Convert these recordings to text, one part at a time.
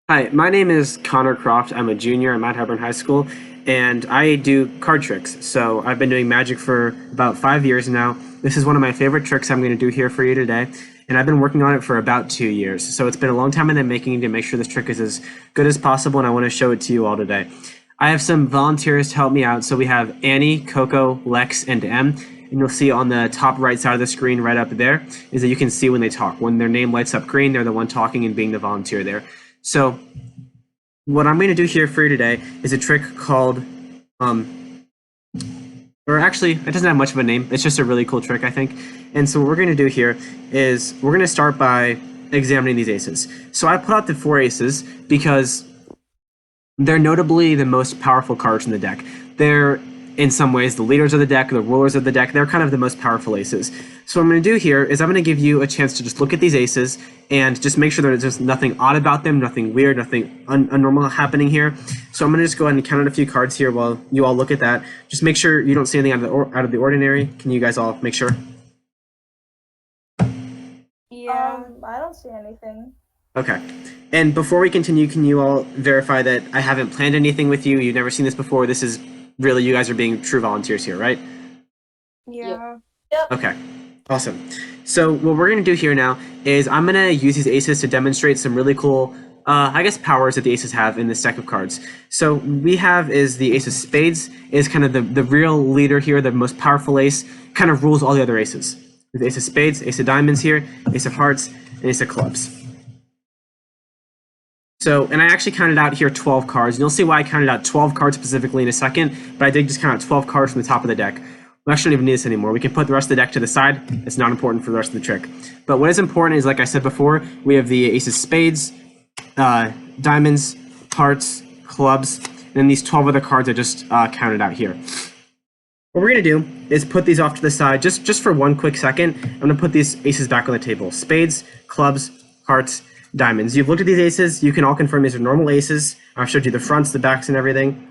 Hi, my name is Connor Croft. I'm a junior at Mount Auburn High School, and I do card tricks. So I've been doing magic for about 5 years now. This is one of my favorite tricks I'm going to do here for you today, and I've been working on it for about 2 years. So it's been a long time in the making to make sure this trick is as good as possible, and I want to show it to you all today. I have some volunteers to help me out. So we have Annie, Coco, Lex, and M. And you'll see on the top right side of the screen right up there is that you can see when they talk. When their name lights up green, they're the one talking and being the volunteer there. So what I'm going to do here for you today is a trick called, or actually, it doesn't have much of a name. It's just a really cool trick, I think. And so what we're going to do here is we're going to start by examining these aces. So I put out the four aces because they're notably the most powerful cards in the deck. They're, in some ways, the leaders of the deck, the rulers of the deck. They're kind of the most powerful aces. So what I'm going to do here is I'm going to give you a chance to just look at these aces and just make sure that there's nothing odd about them, nothing weird, nothing unnormal happening here. So I'm going to just go ahead and count out a few cards here while you all look at that. Just make sure you don't see anything out of the ordinary. Can you guys all make sure? Yeah. I don't see anything. Okay. And before we continue, can you all verify that I haven't planned anything with you? You've never seen this before. This is really, you guys are being true volunteers here, right? Yeah. Okay, awesome. So what we're going to do here now is I'm going to use these aces to demonstrate some really cool, I guess, powers that the aces have in this deck of cards. So we have is the ace of spades is kind of the real leader here, the most powerful ace, kind of rules all the other aces. The ace of spades, ace of diamonds here, ace of hearts, and ace of clubs. So, and I actually counted out here 12 cards. And you'll see why I counted out 12 cards specifically in a second, but I did just count out 12 cards from the top of the deck. We actually don't even need this anymore. We can put the rest of the deck to the side. It's not important for the rest of the trick. But what is important is, like I said before, we have the ace of spades, diamonds, hearts, clubs, and then these 12 other cards I just counted out here. What we're going to do is put these off to the side just for one quick second. I'm going to put these aces back on the table. Spades, clubs, hearts, diamonds. You've looked at these aces. You can all confirm these are normal aces. I've showed you the fronts, the backs, and everything.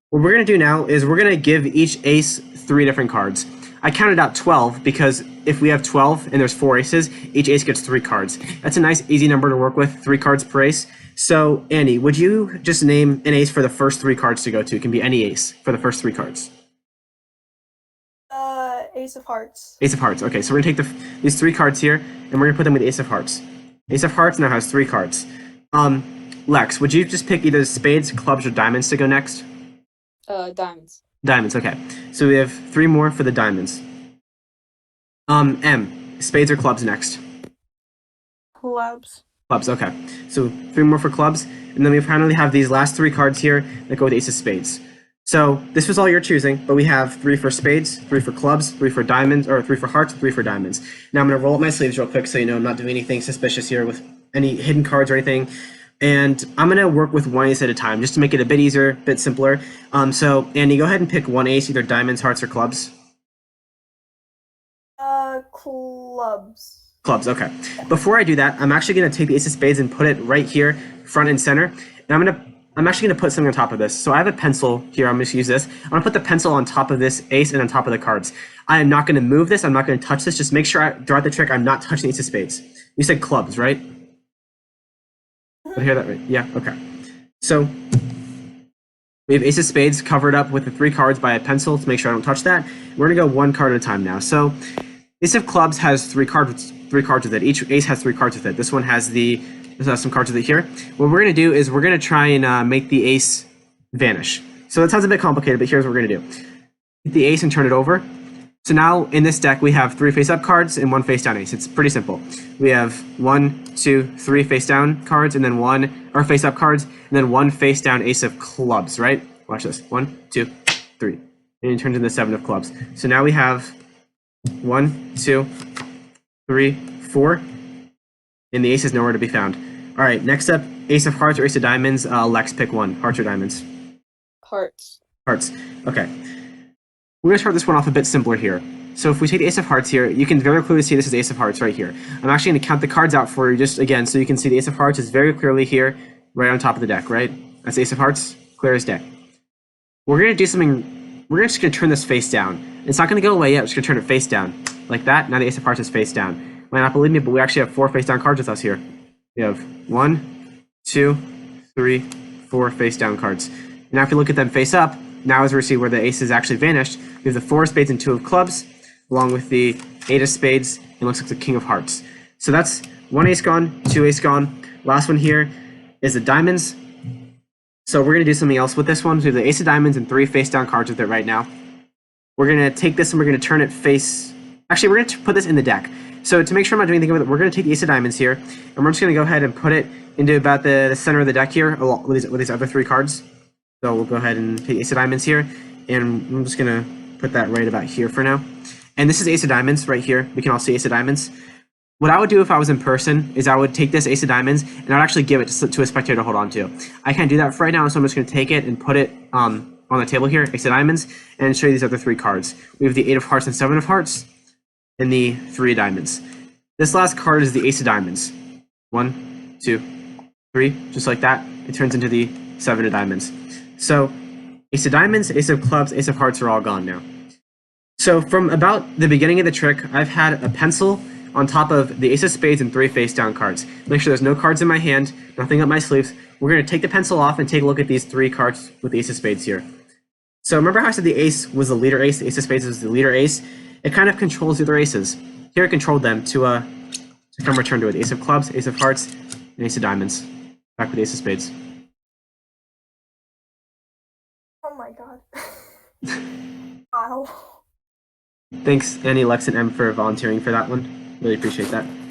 What we're going to do now is we're going to give each ace 3 different cards. I counted out 12 because if we have 12 and there's 4 aces, each ace gets 3 cards. That's a nice, easy number to work with, 3 cards per ace. So, Andy, would you just name an ace for the first 3 cards to go to? It can be any ace for the first 3 cards. Ace of hearts. Ace of hearts. Okay, so we're going to take these 3 cards here, and we're going to put them with ace of hearts. Ace of hearts now has 3 cards. Lex, would you just pick either spades, clubs, or diamonds to go next? Diamonds. Diamonds, okay. So we have 3 more for the diamonds. M, spades or clubs next? Clubs. Clubs, okay. So 3 more for clubs, and then we finally have these last 3 cards here that go with ace of spades. So this was all you're choosing, but we have 3 for spades, 3 for clubs, 3 for diamonds, or 3 for hearts, 3 for diamonds. Now I'm going to roll up my sleeves real quick so you know I'm not doing anything suspicious here with any hidden cards or anything. And I'm going to work with 1 ace at a time just to make it a bit easier, a bit simpler. So Andy, go ahead and pick 1 ace, either diamonds, hearts, or clubs. Clubs. Clubs, okay. Before I do that, I'm actually going to take the ace of spades and put it right here, front and center. And I'm actually going to put something on top of this. So I have a pencil here. I'm going to use this. I'm going to put the pencil on top of this ace and on top of the cards. I am not going to move this. I'm not going to touch this. Just make sure throughout the trick I'm not touching the ace of spades. You said clubs, right? Did I hear that right? Yeah, okay. So we have ace of spades covered up with the 3 cards by a pencil to make sure I don't touch that. We're going to go 1 card at a time now. So ace of clubs has 3 cards with it. Each ace has 3 cards with it. This one has some cards with it here. What we're going to do is we're going to try and make the ace vanish. So that sounds a bit complicated, but here's what we're going to do. Hit the ace and turn it over. So now in this deck we have 3 face-up cards and 1 face-down ace. It's pretty simple. We have 1, 2, 3 face-down cards and then 1, or face-up cards, and then 1 face-down ace of clubs, right? Watch this. 1, 2, 3. And it turns into 7 of clubs. So now we have 1, 2, 3, 4, and the ace is nowhere to be found. All right, next up, ace of hearts or ace of diamonds. Lex, pick 1. Hearts or diamonds? Hearts. Hearts. Okay. We're going to start this one off a bit simpler here. So if we take the ace of hearts here, you can very clearly see this is ace of hearts right here. I'm actually going to count the cards out for you just again so you can see the ace of hearts is very clearly here, right on top of the deck, right? That's ace of hearts, clear as day. We're going to do something, we're just going to turn this face down. It's not going to go away yet, we're just going to turn it face down. Like that, now the ace of hearts is face down. Might not believe me, but we actually have 4 face down cards with us here. We have 1, 2, 3, 4 face down cards. And now if you look at them face up, now as we see where the aces actually vanished, we have the 4 of spades and 2 of clubs, along with the 8 of spades, and looks like the king of hearts. So that's 1 ace gone, 2 ace gone. Last one here is the diamonds. So we're going to do something else with this one. So we have the ace of diamonds and 3 face down cards with it right now. We're going to take this and we're going to turn it face... Actually, we're going to put this in the deck. So to make sure I'm not doing anything with it, we're going to take the ace of diamonds here, and we're just going to go ahead and put it into about the center of the deck here with these other 3 cards. So we'll go ahead and take ace of diamonds here, and I'm just going to put that right about here for now. And this is ace of diamonds right here. We can all see ace of diamonds. What I would do if I was in person is I would take this ace of diamonds and I'd actually give it to a spectator to hold on to. I can't do that for right now, so I'm just going to take it and put it on the table here, ace of diamonds, and show you these other 3 cards. We have the 8 of hearts and 7 of hearts, and the 3 of diamonds. This last card is the ace of diamonds. 1, 2, 3, just like that. It turns into the 7 of diamonds. So ace of diamonds, ace of clubs, ace of hearts are all gone now. So from about the beginning of the trick, I've had a pencil on top of the ace of spades and 3 face down cards. Make sure there's no cards in my hand, nothing up my sleeves. We're going to take the pencil off and take a look at these 3 cards with the ace of spades here. So remember how I said the ace was the leader ace, the ace of spades was the leader ace? It kind of controls the other aces. Here it controlled them to come return to it. Ace of clubs, ace of hearts, and ace of diamonds. Back with the ace of spades. Oh my god. Wow. Thanks, Annie, Lex, and Em for volunteering for that one. Really appreciate that.